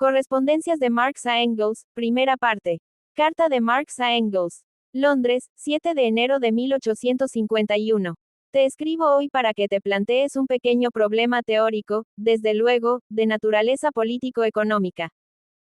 Correspondencias de Marx a Engels, primera parte. Carta de Marx a Engels. Londres, 7 de enero de 1851. Te escribo hoy para que te plantees un pequeño problema teórico, desde luego, de naturaleza político-económica.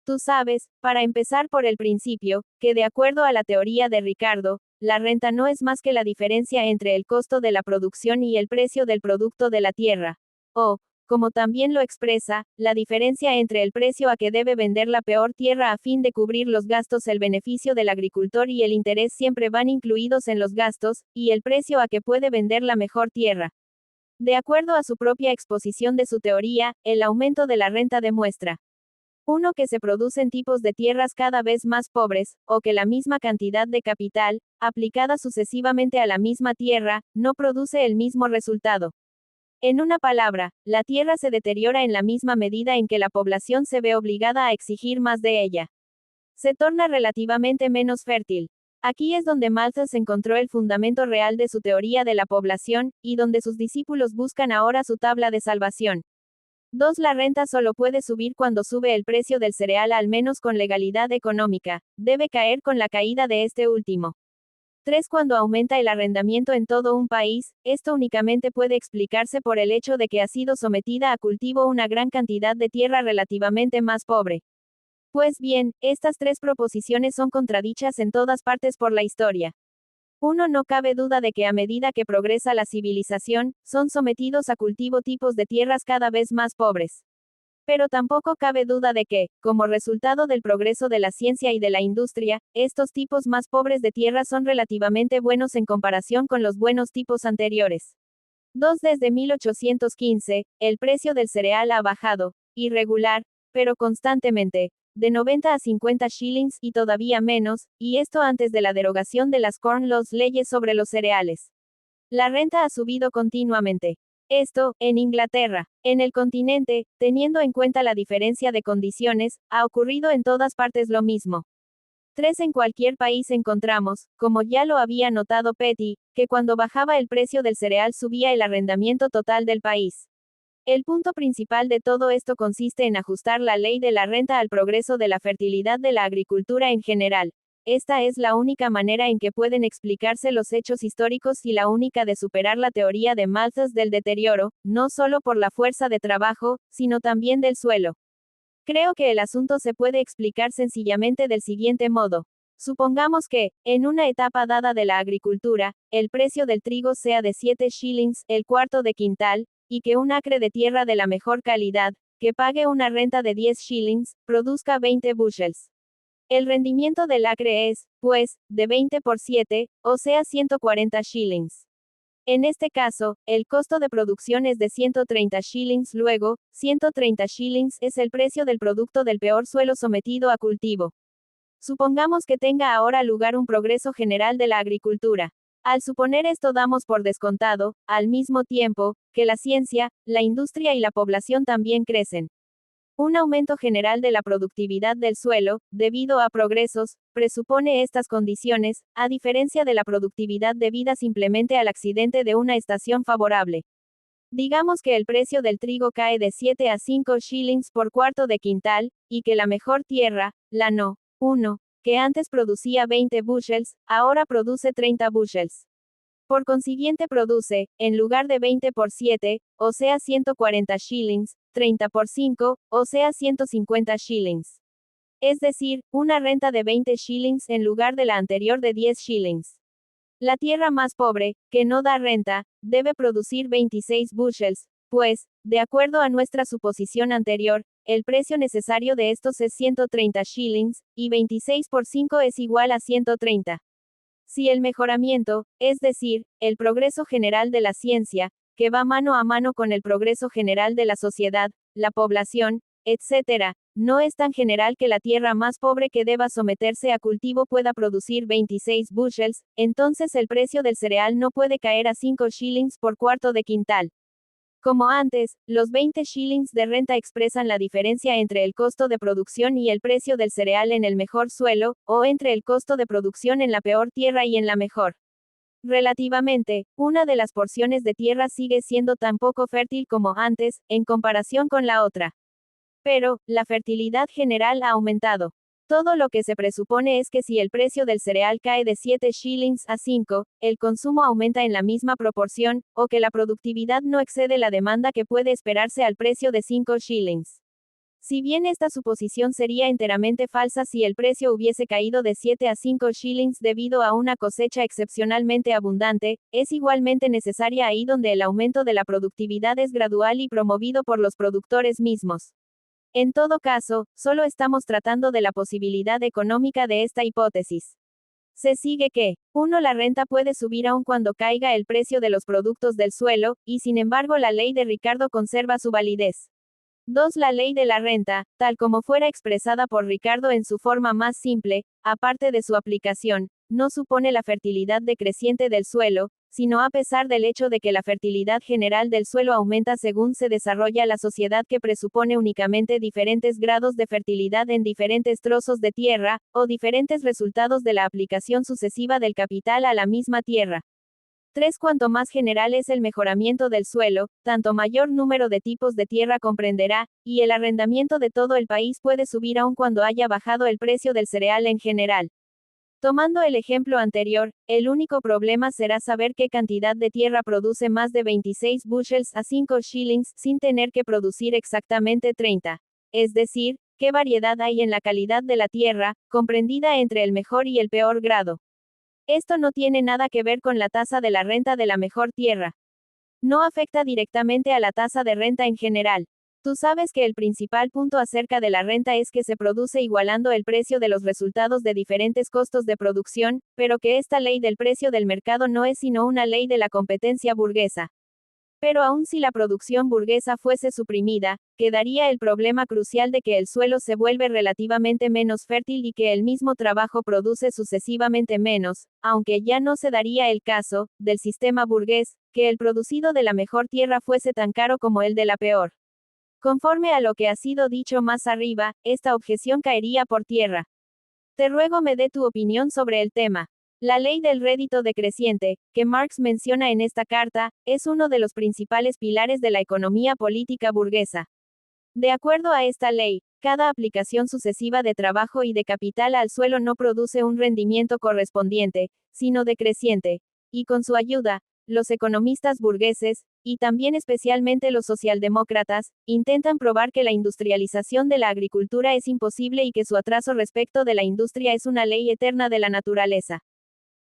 Tú sabes, para empezar por el principio, que de acuerdo a la teoría de Ricardo, la renta no es más que la diferencia entre el costo de la producción y el precio del producto de la tierra. O, como también lo expresa, la diferencia entre el precio a que debe vender la peor tierra a fin de cubrir los gastos. El beneficio del agricultor y el interés siempre van incluidos en los gastos, y el precio a que puede vender la mejor tierra. De acuerdo a su propia exposición de su teoría, el aumento de la renta demuestra: 1. Que se producen tipos de tierras cada vez más pobres, o que la misma cantidad de capital, aplicada sucesivamente a la misma tierra, no produce el mismo resultado. En una palabra, la tierra se deteriora en la misma medida en que la población se ve obligada a exigir más de ella. Se torna relativamente menos fértil. Aquí es donde Malthus encontró el fundamento real de su teoría de la población, y donde sus discípulos buscan ahora su tabla de salvación. 2. La renta solo puede subir cuando sube el precio del cereal, al menos con legalidad económica, debe caer con la caída de este último. 3. Cuando aumenta el arrendamiento en todo un país, esto únicamente puede explicarse por el hecho de que ha sido sometida a cultivo una gran cantidad de tierra relativamente más pobre. Pues bien, estas tres proposiciones son contradichas en todas partes por la historia. 1. No cabe duda de que a medida que progresa la civilización, son sometidos a cultivo tipos de tierras cada vez más pobres. Pero tampoco cabe duda de que, como resultado del progreso de la ciencia y de la industria, estos tipos más pobres de tierra son relativamente buenos en comparación con los buenos tipos anteriores. 2. Desde 1815, el precio del cereal ha bajado, irregular, pero constantemente, de 90 a 50 shillings y todavía menos, y esto antes de la derogación de las Corn Laws, leyes sobre los cereales. La renta ha subido continuamente. Esto, en Inglaterra, en el continente, teniendo en cuenta la diferencia de condiciones, ha ocurrido en todas partes lo mismo. 3. En cualquier país encontramos, como ya lo había notado Petty, que cuando bajaba el precio del cereal subía el arrendamiento total del país. El punto principal de todo esto consiste en ajustar la ley de la renta al progreso de la fertilidad de la agricultura en general. Esta es la única manera en que pueden explicarse los hechos históricos y la única de superar la teoría de Malthus del deterioro, no solo por la fuerza de trabajo, sino también del suelo. Creo que el asunto se puede explicar sencillamente del siguiente modo. Supongamos que, en una etapa dada de la agricultura, el precio del trigo sea de 7 shillings, el cuarto de quintal, y que un acre de tierra de la mejor calidad, que pague una renta de 10 shillings, produzca 20 bushels. El rendimiento del acre es, pues, de 20 por 7, o sea 140 shillings. En este caso, el costo de producción es de 130 shillings. Luego, 130 shillings es el precio del producto del peor suelo sometido a cultivo. Supongamos que tenga ahora lugar un progreso general de la agricultura. Al suponer esto, damos por descontado, al mismo tiempo, que la ciencia, la industria y la población también crecen. Un aumento general de la productividad del suelo, debido a progresos, presupone estas condiciones, a diferencia de la productividad debida simplemente al accidente de una estación favorable. Digamos que el precio del trigo cae de 7 a 5 shillings por cuarto de quintal, y que la mejor tierra, la No. 1, que antes producía 20 bushels, ahora produce 30 bushels. Por consiguiente produce, en lugar de 20 por 7, o sea 140 shillings, 30 por 5, o sea 150 shillings. Es decir, una renta de 20 shillings en lugar de la anterior de 10 shillings. La tierra más pobre, que no da renta, debe producir 26 bushels, pues, de acuerdo a nuestra suposición anterior, el precio necesario de estos es 130 shillings, y 26 por 5 es igual a 130. Si el mejoramiento, es decir, el progreso general de la ciencia, que va mano a mano con el progreso general de la sociedad, la población, etc., no es tan general que la tierra más pobre que deba someterse a cultivo pueda producir 26 bushels, entonces el precio del cereal no puede caer a 5 shillings por cuarto de quintal. Como antes, los 20 shillings de renta expresan la diferencia entre el costo de producción y el precio del cereal en el mejor suelo, o entre el costo de producción en la peor tierra y en la mejor. Relativamente, una de las porciones de tierra sigue siendo tan poco fértil como antes, en comparación con la otra. Pero, la fertilidad general ha aumentado. Todo lo que se presupone es que si el precio del cereal cae de 7 shillings a 5, el consumo aumenta en la misma proporción, o que la productividad no excede la demanda que puede esperarse al precio de 5 shillings. Si bien esta suposición sería enteramente falsa si el precio hubiese caído de 7 a 5 shillings debido a una cosecha excepcionalmente abundante, es igualmente necesaria ahí donde el aumento de la productividad es gradual y promovido por los productores mismos. En todo caso, solo estamos tratando de la posibilidad económica de esta hipótesis. Se sigue que, 1. La renta puede subir aun cuando caiga el precio de los productos del suelo, y sin embargo la ley de Ricardo conserva su validez. 2. La ley de la renta, tal como fuera expresada por Ricardo en su forma más simple, aparte de su aplicación, no supone la fertilidad decreciente del suelo, sino a pesar del hecho de que la fertilidad general del suelo aumenta según se desarrolla la sociedad que presupone únicamente diferentes grados de fertilidad en diferentes trozos de tierra, o diferentes resultados de la aplicación sucesiva del capital a la misma tierra. 3. Cuanto más general es el mejoramiento del suelo, tanto mayor número de tipos de tierra comprenderá, y el arrendamiento de todo el país puede subir aun cuando haya bajado el precio del cereal en general. Tomando el ejemplo anterior, el único problema será saber qué cantidad de tierra produce más de 26 bushels a 5 shillings sin tener que producir exactamente 30. Es decir, qué variedad hay en la calidad de la tierra, comprendida entre el mejor y el peor grado. Esto no tiene nada que ver con la tasa de la renta de la mejor tierra. No afecta directamente a la tasa de renta en general. Tú sabes que el principal punto acerca de la renta es que se produce igualando el precio de los resultados de diferentes costos de producción, pero que esta ley del precio del mercado no es sino una ley de la competencia burguesa. Pero aun si la producción burguesa fuese suprimida, quedaría el problema crucial de que el suelo se vuelve relativamente menos fértil y que el mismo trabajo produce sucesivamente menos, aunque ya no se daría el caso, del sistema burgués, que el producido de la mejor tierra fuese tan caro como el de la peor. Conforme a lo que ha sido dicho más arriba, esta objeción caería por tierra. Te ruego me dé tu opinión sobre el tema. La ley del rédito decreciente, que Marx menciona en esta carta, es uno de los principales pilares de la economía política burguesa. De acuerdo a esta ley, cada aplicación sucesiva de trabajo y de capital al suelo no produce un rendimiento correspondiente, sino decreciente, y con su ayuda, los economistas burgueses, y también especialmente los socialdemócratas, intentan probar que la industrialización de la agricultura es imposible y que su atraso respecto de la industria es una ley eterna de la naturaleza.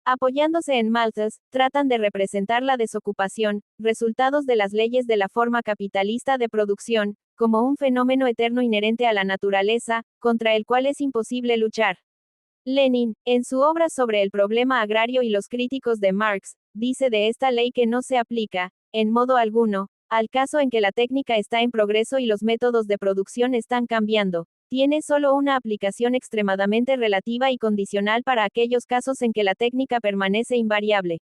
Apoyándose en Malthus, tratan de representar la desocupación, resultados de las leyes de la forma capitalista de producción, como un fenómeno eterno inherente a la naturaleza, contra el cual es imposible luchar. Lenin, en su obra sobre el problema agrario y los críticos de Marx, dice de esta ley que no se aplica, en modo alguno, al caso en que la técnica está en progreso y los métodos de producción están cambiando. Tiene solo una aplicación extremadamente relativa y condicional para aquellos casos en que la técnica permanece invariable.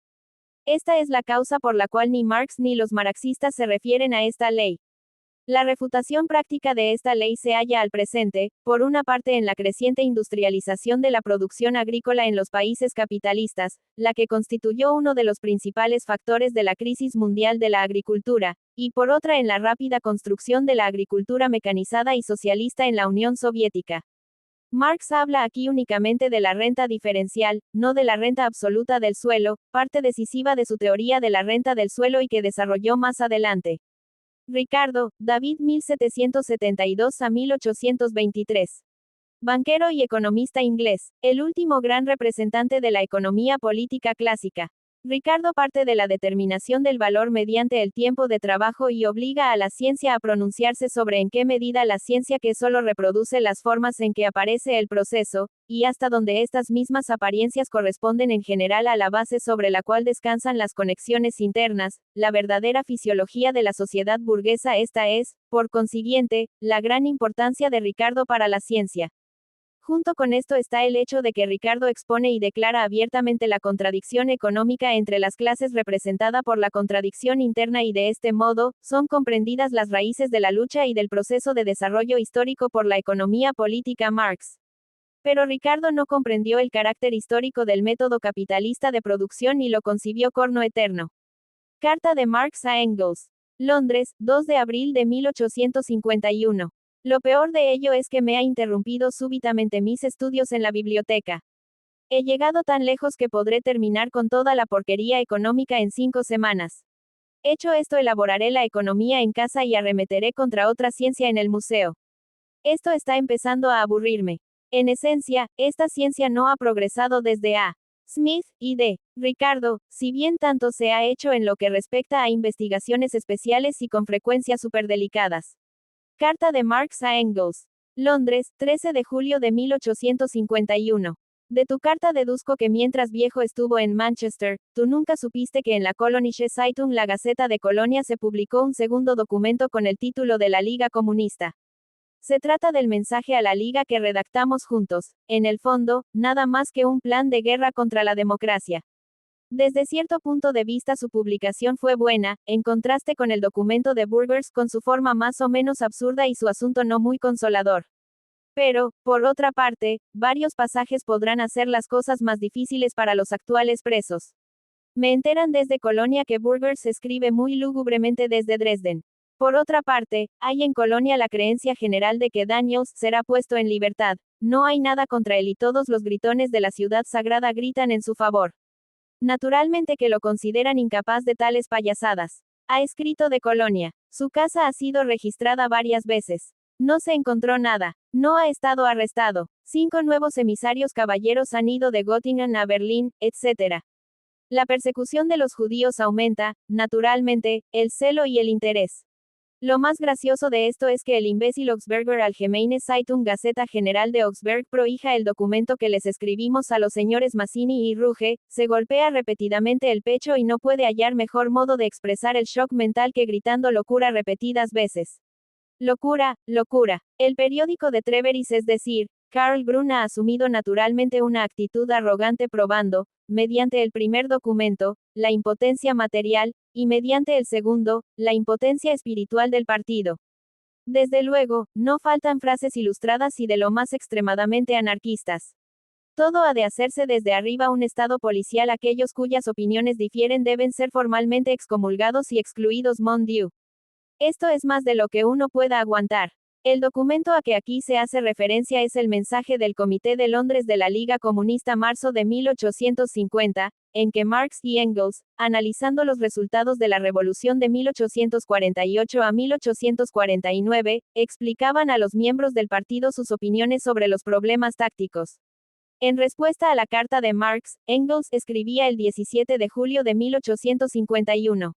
Esta es la causa por la cual ni Marx ni los marxistas se refieren a esta ley. La refutación práctica de esta ley se halla al presente, por una parte en la creciente industrialización de la producción agrícola en los países capitalistas, la que constituyó uno de los principales factores de la crisis mundial de la agricultura, y por otra en la rápida construcción de la agricultura mecanizada y socialista en la Unión Soviética. Marx habla aquí únicamente de la renta diferencial, no de la renta absoluta del suelo, parte decisiva de su teoría de la renta del suelo y que desarrolló más adelante. Ricardo, David 1772 a 1823. Banquero y economista inglés, el último gran representante de la economía política clásica. Ricardo parte de la determinación del valor mediante el tiempo de trabajo y obliga a la ciencia a pronunciarse sobre en qué medida la ciencia que solo reproduce las formas en que aparece el proceso, y hasta donde estas mismas apariencias corresponden en general a la base sobre la cual descansan las conexiones internas, la verdadera fisiología de la sociedad burguesa. Esta es, por consiguiente, la gran importancia de Ricardo para la ciencia. Junto con esto está el hecho de que Ricardo expone y declara abiertamente la contradicción económica entre las clases representada por la contradicción interna y de este modo, son comprendidas las raíces de la lucha y del proceso de desarrollo histórico por la economía política Marx. Pero Ricardo no comprendió el carácter histórico del método capitalista de producción y lo concibió corno eterno. Carta de Marx a Engels. Londres, 2 de abril de 1851. Lo peor de ello es que me ha interrumpido súbitamente mis estudios en la biblioteca. He llegado tan lejos que podré terminar con toda la porquería económica en 5 semanas. Hecho esto, elaboraré la economía en casa y arremeteré contra otra ciencia en el museo. Esto está empezando a aburrirme. En esencia, esta ciencia no ha progresado desde A. Smith y D. Ricardo, si bien tanto se ha hecho en lo que respecta a investigaciones especiales y con frecuencia superdelicadas. Carta de Marx a Engels. Londres, 13 de julio de 1851. De tu carta deduzco que mientras viejo estuvo en Manchester, tú nunca supiste que en la Kolonische Zeitung, la Gaceta de Colonia, se publicó un segundo documento con el título de la Liga Comunista. Se trata del mensaje a la Liga que redactamos juntos, en el fondo, nada más que un plan de guerra contra la democracia. Desde cierto punto de vista su publicación fue buena, en contraste con el documento de Burgers con su forma más o menos absurda y su asunto no muy consolador. Pero, por otra parte, varios pasajes podrán hacer las cosas más difíciles para los actuales presos. Me enteran desde Colonia que Burgers escribe muy lúgubremente desde Dresden. Por otra parte, hay en Colonia la creencia general de que Daniels será puesto en libertad. No hay nada contra él y todos los gritones de la ciudad sagrada gritan en su favor. Naturalmente que lo consideran incapaz de tales payasadas. Ha escrito de Colonia. Su casa ha sido registrada varias veces. No se encontró nada. No ha estado arrestado. 5 nuevos emisarios caballeros han ido de Göttingen a Berlín, etc. La persecución de los judíos aumenta, naturalmente, el celo y el interés. Lo más gracioso de esto es que el imbécil Augsburger Allgemeine Zeitung, Gaceta General de Augsburg, prohija el documento que les escribimos a los señores Mazzini y Ruge, se golpea repetidamente el pecho y no puede hallar mejor modo de expresar el shock mental que gritando locura repetidas veces. Locura, locura. El periódico de Treveris, es decir, Karl Grun, ha asumido naturalmente una actitud arrogante, probando, mediante el primer documento, la impotencia material, y mediante el segundo, la impotencia espiritual del partido. Desde luego, no faltan frases ilustradas y de lo más extremadamente anarquistas. Todo ha de hacerse desde arriba un estado policial. Aquellos cuyas opiniones difieren deben ser formalmente excomulgados y excluidos, mon Dieu. Esto es más de lo que uno pueda aguantar. El documento a que aquí se hace referencia es el mensaje del Comité de Londres de la Liga Comunista, marzo de 1850, en que Marx y Engels, analizando los resultados de la Revolución de 1848 a 1849, explicaban a los miembros del partido sus opiniones sobre los problemas tácticos. En respuesta a la carta de Marx, Engels escribía el 17 de julio de 1851.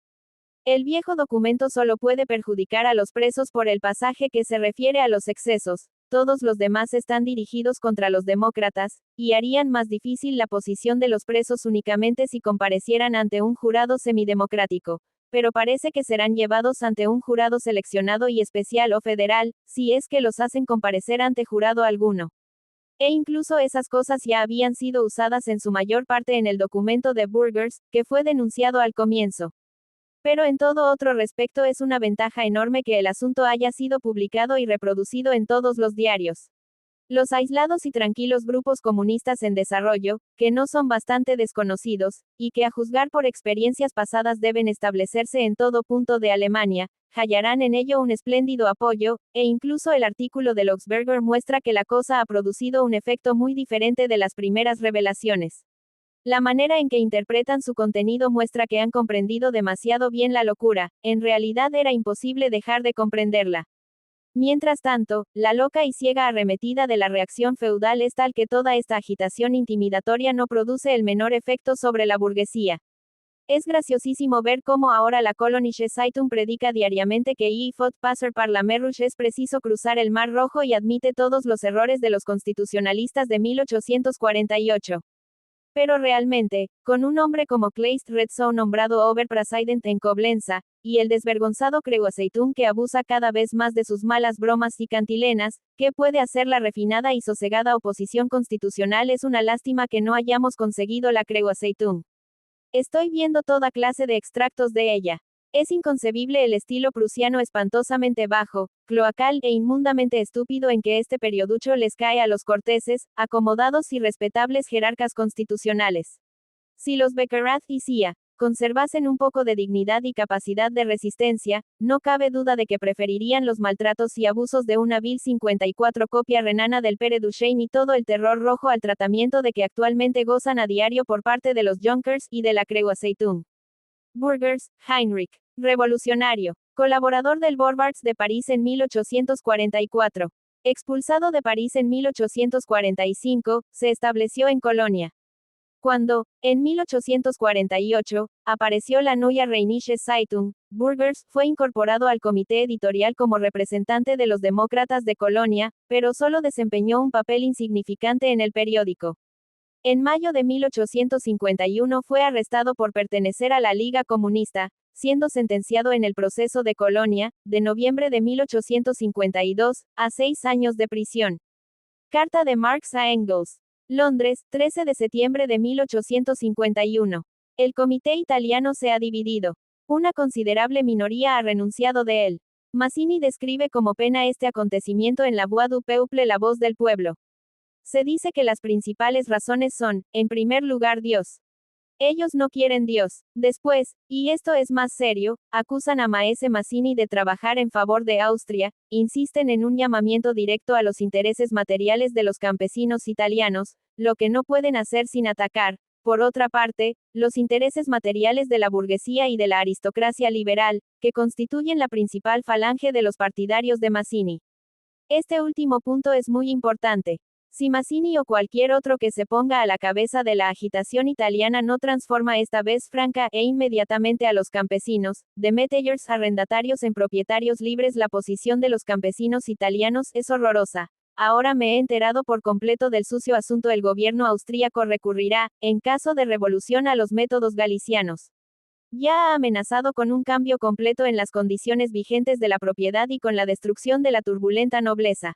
El viejo documento solo puede perjudicar a los presos por el pasaje que se refiere a los excesos. Todos los demás están dirigidos contra los demócratas, y harían más difícil la posición de los presos únicamente si comparecieran ante un jurado semidemocrático. Pero parece que serán llevados ante un jurado seleccionado y especial o federal, si es que los hacen comparecer ante jurado alguno. E incluso esas cosas ya habían sido usadas en su mayor parte en el documento de Burgers, que fue denunciado al comienzo. Pero en todo otro respecto es una ventaja enorme que el asunto haya sido publicado y reproducido en todos los diarios. Los aislados y tranquilos grupos comunistas en desarrollo, que no son bastante desconocidos, y que a juzgar por experiencias pasadas deben establecerse en todo punto de Alemania, hallarán en ello un espléndido apoyo, e incluso el artículo de Augsburger muestra que la cosa ha producido un efecto muy diferente de las primeras revelaciones. La manera en que interpretan su contenido muestra que han comprendido demasiado bien la locura. En realidad era imposible dejar de comprenderla. Mientras tanto, la loca y ciega arremetida de la reacción feudal es tal que toda esta agitación intimidatoria no produce el menor efecto sobre la burguesía. Es graciosísimo ver cómo ahora la Kolonische Zeitung predica diariamente que il faut passer par la mer Rouge, es preciso cruzar el Mar Rojo, y admite todos los errores de los constitucionalistas de 1848. Pero realmente, con un hombre como Kleist Retzow nombrado Oberpräsident en Coblenza, y el desvergonzado Kreuazeitung que abusa cada vez más de sus malas bromas y cantilenas, ¿qué puede hacer la refinada y sosegada oposición constitucional? Es una lástima que no hayamos conseguido la Kreuazeitung. Estoy viendo toda clase de extractos de ella. Es inconcebible el estilo prusiano espantosamente bajo, cloacal e inmundamente estúpido en que este perioducho les cae a los corteses, acomodados y respetables jerarcas constitucionales. Si los Beckerath y Cia conservasen un poco de dignidad y capacidad de resistencia, no cabe duda de que preferirían los maltratos y abusos de una vil 54 copia renana del Père Duchesne y todo el terror rojo al tratamiento de que actualmente gozan a diario por parte de los Junkers y de la Creu-Aceitung. Burgers, Heinrich. Revolucionario. Colaborador del Vorwärts de París en 1844. Expulsado de París en 1845, se estableció en Colonia. Cuando, en 1848, apareció la Neue Rheinische Zeitung, Burgers fue incorporado al comité editorial como representante de los demócratas de Colonia, pero solo desempeñó un papel insignificante en el periódico. En mayo de 1851 fue arrestado por pertenecer a la Liga Comunista, siendo sentenciado en el proceso de Colonia, de noviembre de 1852, a 6 años de prisión. Carta de Marx a Engels. Londres, 13 de septiembre de 1851. El comité italiano se ha dividido. Una considerable minoría ha renunciado de él. Mazzini describe como pena este acontecimiento en la Voix du Peuple, la voz del pueblo. Se dice que las principales razones son, en primer lugar, Dios. Ellos no quieren Dios. Después, y esto es más serio, acusan a Maese Mazzini de trabajar en favor de Austria, insisten en un llamamiento directo a los intereses materiales de los campesinos italianos, lo que no pueden hacer sin atacar, por otra parte, los intereses materiales de la burguesía y de la aristocracia liberal, que constituyen la principal falange de los partidarios de Mazzini. Este último punto es muy importante. Si Mazzini o cualquier otro que se ponga a la cabeza de la agitación italiana no transforma esta vez franca e inmediatamente a los campesinos, de metallers arrendatarios en propietarios libres, la posición de los campesinos italianos es horrorosa. Ahora me he enterado por completo del sucio asunto. El gobierno austríaco recurrirá, en caso de revolución, a los métodos galicianos. Ya ha amenazado con un cambio completo en las condiciones vigentes de la propiedad y con la destrucción de la turbulenta nobleza.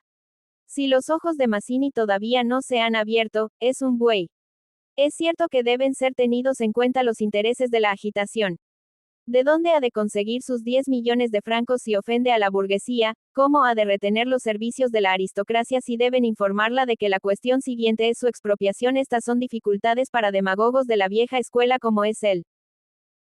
Si los ojos de Mazzini todavía no se han abierto, es un buey. Es cierto que deben ser tenidos en cuenta los intereses de la agitación. ¿De dónde ha de conseguir sus 10 millones de francos si ofende a la burguesía? ¿Cómo ha de retener los servicios de la aristocracia si deben informarla de que la cuestión siguiente es su expropiación? Estas son dificultades para demagogos de la vieja escuela como es él.